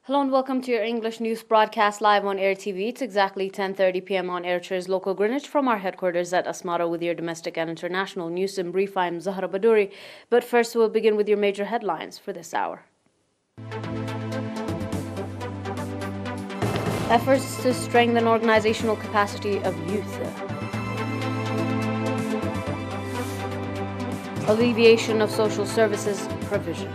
Hello and welcome to your English news broadcast live on ERi-TV. It's exactly 10:30 p.m. on Eritrea's local Greenwich from our headquarters at Asmara with your domestic and international news in brief. I'm Zahra Badouri. But first, we'll begin with your major headlines for this hour. Efforts to strengthen organizational capacity of youth. Alleviation of social services provision.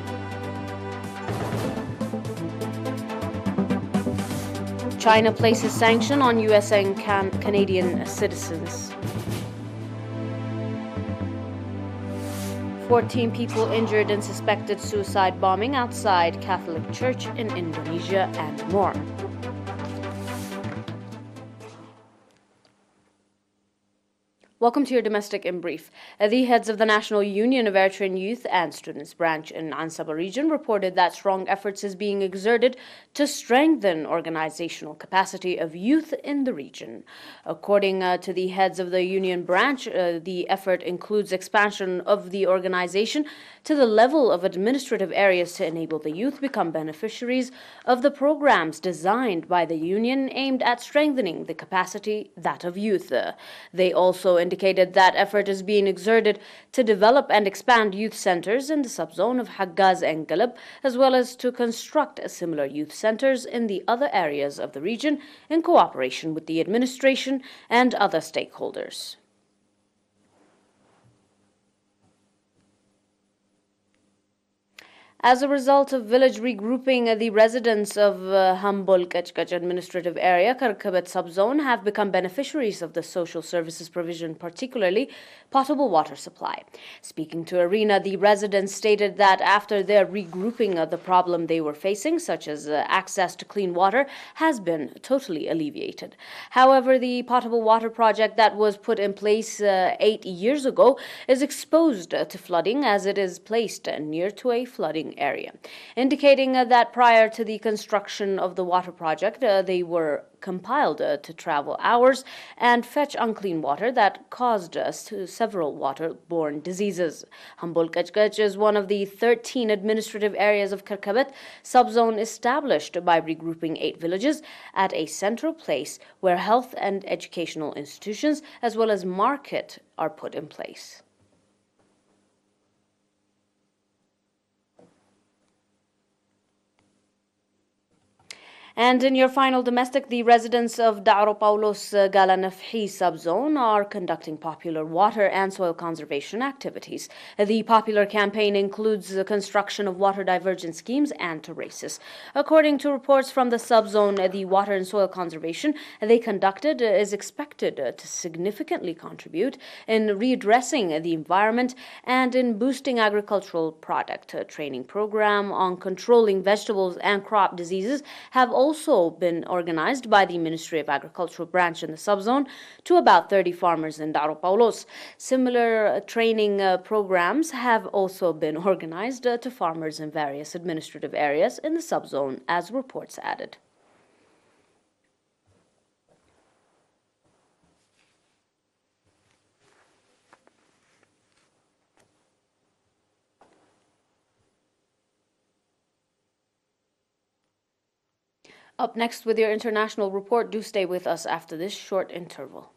China places sanction on U.S. and Canadian citizens. 14 people injured in suspected suicide bombing outside Catholic Church in Indonesia and more. Welcome to your domestic in brief. The heads of the National Union of Eritrean Youth and Students branch in Ansaba region reported that strong efforts is being exerted to strengthen organizational capacity of youth in the region. According to the heads of the union branch, the effort includes expansion of the organization to the level of administrative areas to enable the youth become beneficiaries of the programs designed by the union aimed at strengthening the capacity that of youth. They also indicated that effort is being exerted to develop and expand youth centers in the subzone of Haggaz and Galab, as well as to construct similar youth centers in the other areas of the region in cooperation with the administration and other stakeholders. As a result of village regrouping, the residents of Hambol Kachkach administrative area, Karkabet subzone, have become beneficiaries of the social services provision, particularly potable water supply. Speaking to Arena, the residents stated that after their regrouping, the problem they were facing, such as access to clean water, has been totally alleviated. However, the potable water project that was put in place 8 years ago is exposed to flooding as it is placed near to a flooding area, indicating that prior to the construction of the water project, they were compelled to travel hours and fetch unclean water that caused several waterborne diseases. Hambol Kachkach is one of the 13 administrative areas of Karkabet subzone established by regrouping 8 villages at a central place where health and educational institutions as well as market are put in place. And in your final domestic, the residents of Da'ro Paulos Galanafhi subzone are conducting popular water and soil conservation activities. The popular campaign includes the construction of water diversion schemes and terraces. According to reports from the subzone, the water and soil conservation they conducted is expected to significantly contribute in readdressing the environment and in boosting agricultural product. A training program on controlling vegetables and crop diseases have also been organized by the Ministry of Agricultural branch in the subzone to about 30 farmers in Da'ro Paulos. Similar training programs have also been organized to farmers in various administrative areas in the subzone, as reports added. Up next with your international report, do stay with us after this short interval.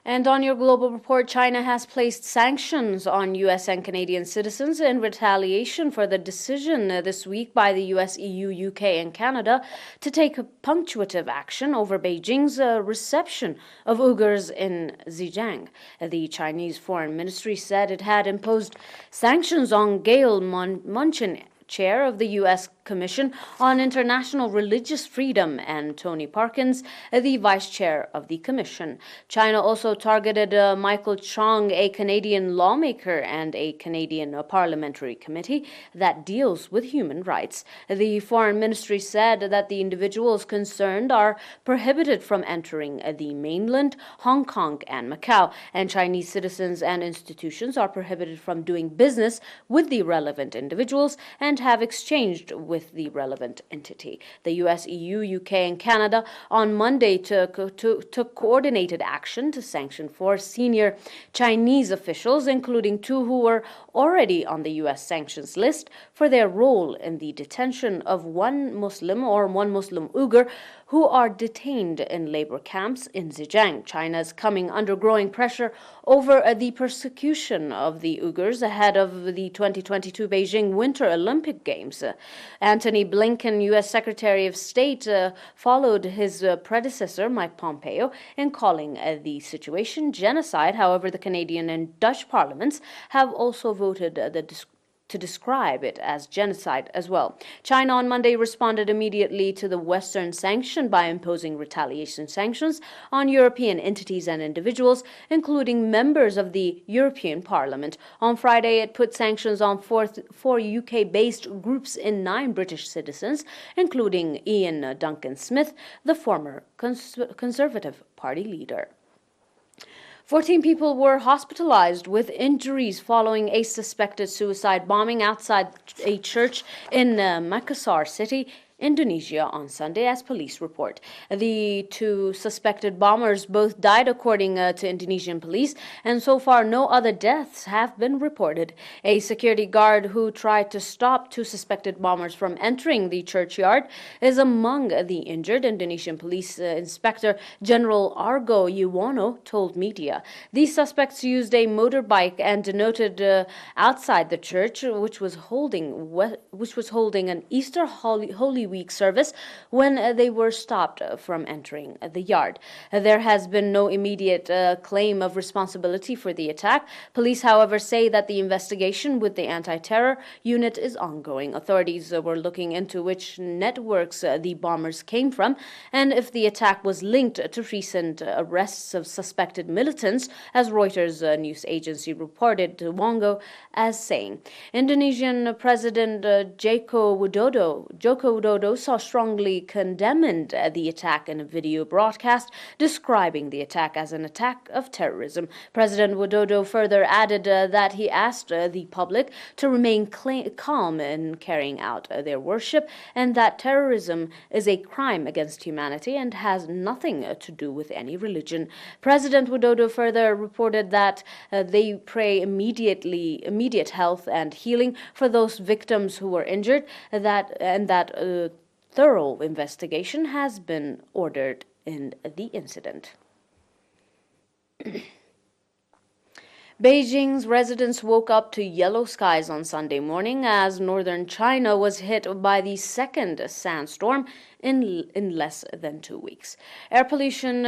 And on your global report, China has placed sanctions on U.S. and Canadian citizens in retaliation for the decision this week by the U.S., EU, U.K. and Canada to take punctuative action over Beijing's reception of Uyghurs in Xinjiang. The Chinese Foreign Ministry said it had imposed sanctions on Gail Munchin, chair of the U.S. Commission on International Religious Freedom, and Tony Parkins, the vice chair of the commission. China also targeted Michael Chong, a Canadian lawmaker and a Canadian parliamentary committee that deals with human rights. The foreign ministry said that the individuals concerned are prohibited from entering the mainland, Hong Kong, and Macau, and Chinese citizens and institutions are prohibited from doing business with the relevant individuals and have exchanged with the relevant entity. The US, EU, UK, and Canada on Monday took coordinated action to sanction 4 senior Chinese officials, including 2 who were already on the US sanctions list, for their role in the detention of one Muslim Uyghur who are detained in labor camps in Xinjiang. China is coming under growing pressure over the persecution of the Uyghurs ahead of the 2022 Beijing Winter Olympic Games. Antony Blinken, U.S. Secretary of State, followed his predecessor, Mike Pompeo, in calling the situation genocide. However, the Canadian and Dutch parliaments have also voted to describe it as genocide as well. China on Monday responded immediately to the Western sanction by imposing retaliation sanctions on European entities and individuals, including members of the European Parliament. On Friday, it put sanctions on 4 UK-based groups and 9 British citizens, including Ian Duncan Smith, the former Conservative Party leader. 14 people were hospitalized with injuries following a suspected suicide bombing outside a church in Makassar city, Indonesia, on Sunday, as police report. The 2 suspected bombers both died, according to Indonesian police, and so far no other deaths have been reported. A security guard who tried to stop 2 suspected bombers from entering the churchyard is among the injured. Indonesian Police Inspector General Argo Yuwono told media. These suspects used a motorbike and denoted outside the church, which was holding an Easter Holy Week service when they were stopped from entering the yard. There has been no immediate claim of responsibility for the attack. Police, however, say that the investigation with the anti-terror unit is ongoing. Authorities were looking into which networks the bombers came from and if the attack was linked to recent arrests of suspected militants, as Reuters news agency reported to Wongo as saying. Indonesian President Joko Widodo saw strongly condemned the attack in a video broadcast, describing the attack as an attack of terrorism. President Widodo further added that he asked the public to remain calm in carrying out their worship, and that terrorism is a crime against humanity and has nothing to do with any religion. President Widodo further reported that they pray immediate health and healing for those victims who were injured, that thorough investigation has been ordered in the incident. Beijing's residents woke up to yellow skies on Sunday morning as northern China was hit by the second sandstorm in less than 2 weeks. Air pollution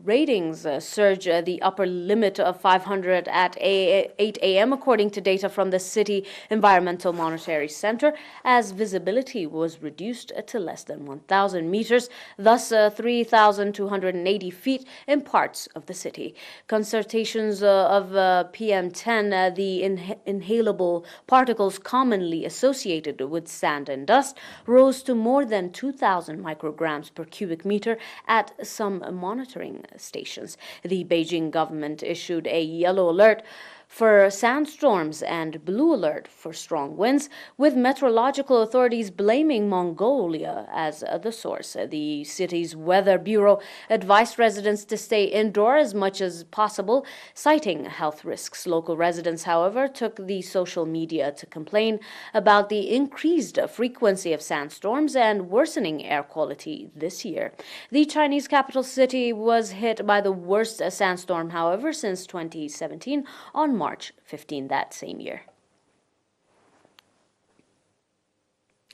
ratings surge the upper limit of 500 at 8 a.m. according to data from the City Environmental Monitoring Center, as visibility was reduced to less than 1,000 meters, thus 3,280 feet in parts of the city. Concentrations of PM10, the inhalable particles commonly associated with sand and dust, rose to more than 2,000 micrograms per cubic meter at some monitoring stations. The Beijing government issued a yellow alert for sandstorms and blue alert for strong winds, with meteorological authorities blaming Mongolia as the source. The city's weather bureau advised residents to stay indoor as much as possible, citing health risks. Local residents, however, took the social media to complain about the increased frequency of sandstorms and worsening air quality this year. The Chinese capital city was hit by the worst sandstorm, however, since 2017 on March 15 that same year.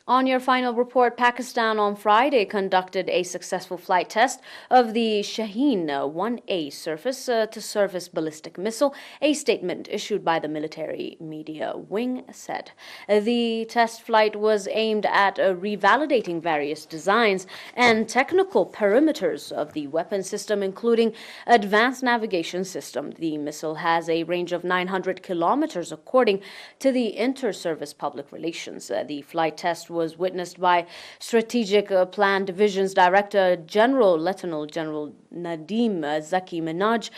On your final report, Pakistan on Friday conducted a successful flight test of the Shaheen-1A surface-to-surface ballistic missile, a statement issued by the military media wing said. The test flight was aimed at revalidating various designs and technical parameters of the weapon system, including advanced navigation system. The missile has a range of 900 kilometers, according to the Inter-Service Public Relations. The flight test was witnessed by Strategic Plan Division's Director General, Lieutenant General Nadeem Zaki Minaj,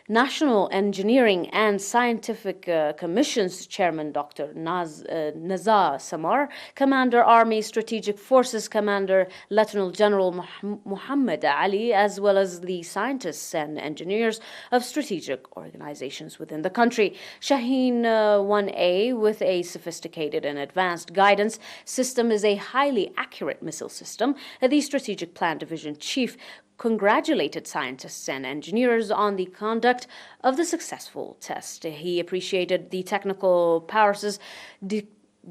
National Engineering and Scientific Commission's Chairman Dr. Nazar Samar, Commander Army Strategic Forces Commander Lieutenant General Muhammad Ali, as well as the scientists and engineers of strategic organizations within the country. Shaheen 1A, with a sophisticated and advanced guidance system, is a highly accurate missile system. The Strategic Plan Division Chief congratulated scientists and engineers on the conduct of the successful test. He appreciated the technical powers'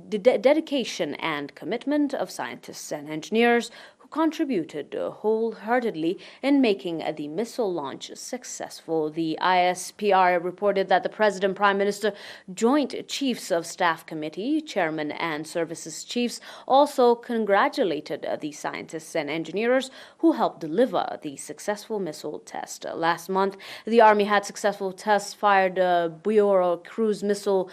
dedication and commitment of scientists and engineers who contributed wholeheartedly in making the missile launch successful. The ISPR reported that the President, Prime Minister, Joint Chiefs of Staff Committee, Chairman and Services Chiefs also congratulated the scientists and engineers who helped deliver the successful missile test. Last month, the Army had successful tests fired Bureau cruise missile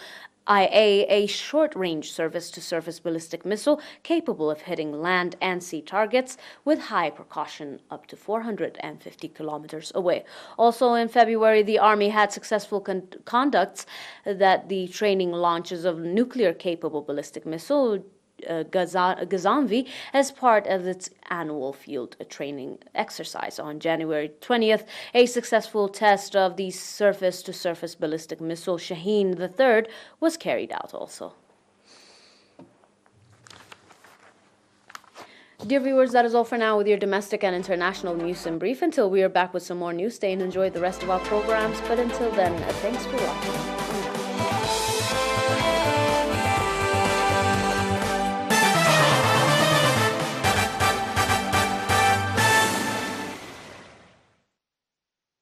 IA, a short-range surface-to-surface ballistic missile capable of hitting land and sea targets with high precaution up to 450 kilometers away. Also in February, the Army had successful conducts that the training launches of nuclear-capable ballistic missile Gazanvi as part of its annual field training exercise. On January 20th, a successful test of the surface-to-surface ballistic missile Shaheen III was carried out also. Dear viewers, that is all for now with your domestic and international news in brief. Until we are back with some more news, stay and enjoy the rest of our programs. But until then, thanks for watching.